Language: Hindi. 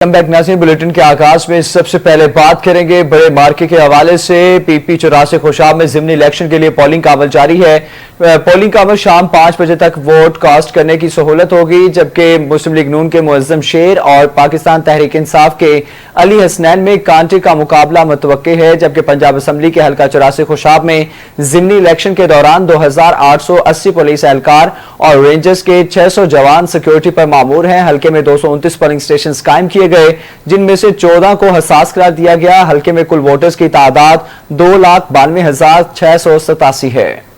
बैक नाज़रीन, बुलेटिन के आगाज में सबसे पहले बात करेंगे बड़े मार्के के हवाले से। पीपी 84 खुशाब में ज़िमनी इलेक्शन के लिए पोलिंग का अमल जारी है। पोलिंग का अमल शाम 5 बजे तक वोट कास्ट करने की सहूलत होगी, जबकि मुस्लिम लीग नून के मुअज्जम शेर और पाकिस्तान तहरीक इंसाफ के अली हसनैन में कांटे का मुकाबला मुतवक्के है। जबकि पंजाब असम्बली के हल्का 84 खुशाब में ज़िमनी इलेक्शन के दौरान 2880 पुलिस एहलकार और रेंजर्स के 600 जवान सिक्योरिटी पर मामूर हैं। हल्के में 229 पोलिंग स्टेशन कायम किए गए, जिनमें से 14 को हसास करार दिया गया। हल्के में कुल वोटर्स की तादाद 2,92,687 है।